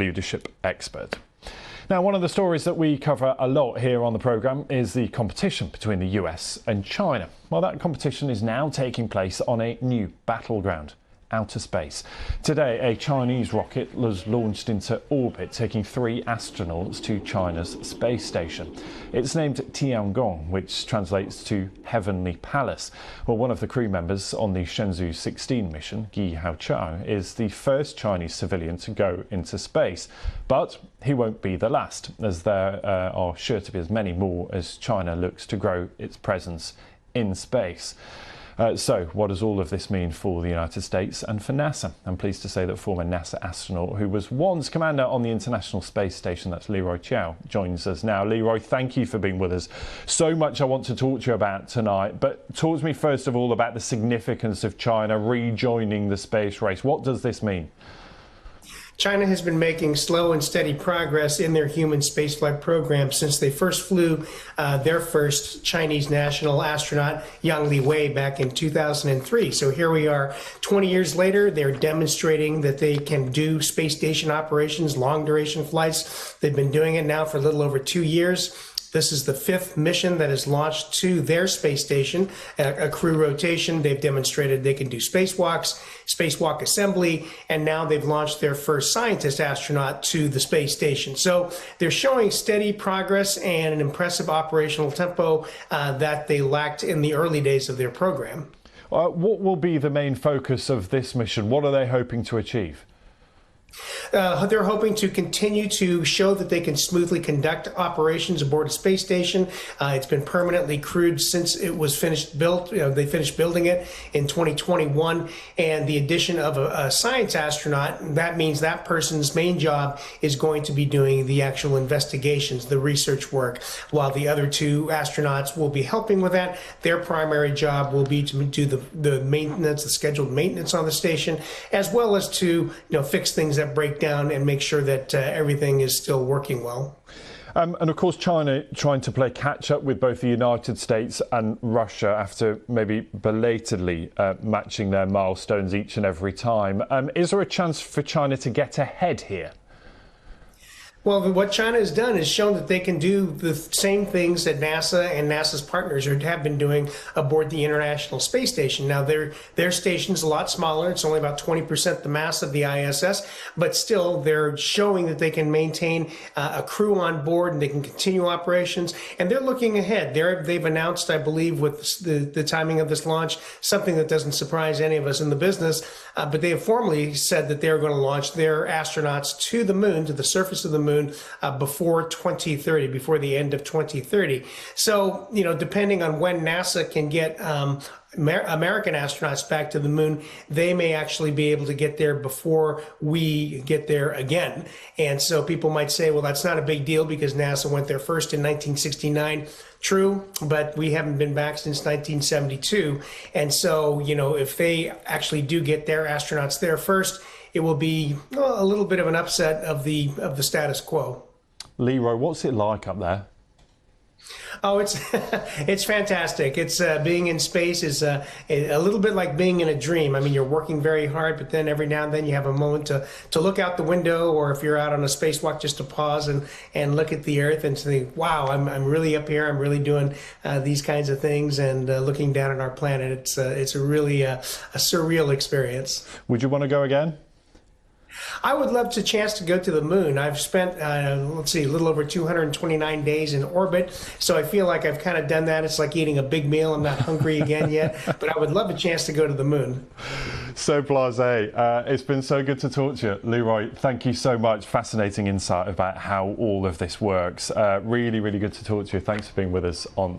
leadership expert. Now, one of the stories that we cover a lot here on the programme is the competition between the US and China. Well, that competition is now taking place on a new battleground: outer space. Today, a Chinese rocket was launched into orbit, taking 3 astronauts to China's space station. It's named Tiangong, which translates to Heavenly Palace. Well, one of the crew members on the Shenzhou-16 mission, Guy Haochao, is the first Chinese civilian to go into space. But he won't be the last, as there are sure to be as many more as China looks to grow its presence in space. So what does all of this mean for the United States and for NASA? I'm pleased to say that former NASA astronaut who was once commander on the International Space Station, that's Leroy Chiao, joins us now. Leroy, thank you for being with us. So much I want to talk to you about tonight, but talk to me first of all about the significance of China rejoining the space race. What does this mean? China has been making slow and steady progress in their human spaceflight program since they first flew their first Chinese national astronaut, Yang Liwei, back in 2003. So here we are 20 years later. They're demonstrating that they can do space station operations, long duration flights. They've been doing it now for a little over 2 years. This is the 5th mission that is launched to their space station, a crew rotation. They've demonstrated they can do spacewalks, spacewalk assembly, and now they've launched their first scientist astronaut to the space station. So they're showing steady progress and an impressive operational tempo that they lacked in the early days of their program. What will be the main focus of this mission? What are they hoping to achieve? They're hoping to continue to show that they can smoothly conduct operations aboard a space station. It's been permanently crewed since it was built. They finished building it in 2021, and the addition of a science astronaut, that means that person's main job is going to be doing the actual investigations, the research work, while the other 2 astronauts will be helping with that. Their primary job will be to do the maintenance, the scheduled maintenance on the station, as well as to fix things that break down and make sure that everything is still working well. And of course, China trying to play catch up with both the United States and Russia after maybe belatedly matching their milestones each and every time. Is there a chance for China to get ahead here? Well, what China has done is shown that they can do the same things that NASA and NASA's partners have been doing aboard the International Space Station. Now, their station's a lot smaller. It's only about 20% the mass of the ISS, but still they're showing that they can maintain a crew on board and they can continue operations. And they're looking ahead. They've announced, I believe, with the timing of this launch, something that doesn't surprise any of us in the business, but they have formally said that they're going to launch their astronauts to the moon, to the surface of the moon, before 2030, before the end of 2030. So, depending on when NASA can get American astronauts back to the moon, they may actually be able to get there before we get there again. And so people might say, well, that's not a big deal because NASA went there first in 1969. True, but we haven't been back since 1972. And so, if they actually do get their astronauts there first, it will be a little bit of an upset of the status quo. Leroy, what's it like up there? Oh, it's fantastic. It's being in space is a little bit like being in a dream. I mean, you're working very hard, but then every now and then you have a moment to look out the window, or if you're out on a spacewalk, just to pause and look at the Earth and think, wow, I'm really up here. I'm really doing these kinds of things and looking down at our planet. It's a really a surreal experience. Would you want to go again? I would love a chance to go to the moon. I've spent, a little over 229 days in orbit, so I feel like I've kind of done that. It's like eating a big meal. I'm not hungry again yet, but I would love a chance to go to the moon. So blasé. It's been so good to talk to you. Leroy, thank you so much. Fascinating insight about how all of this works. Really, really good to talk to you. Thanks for being with us on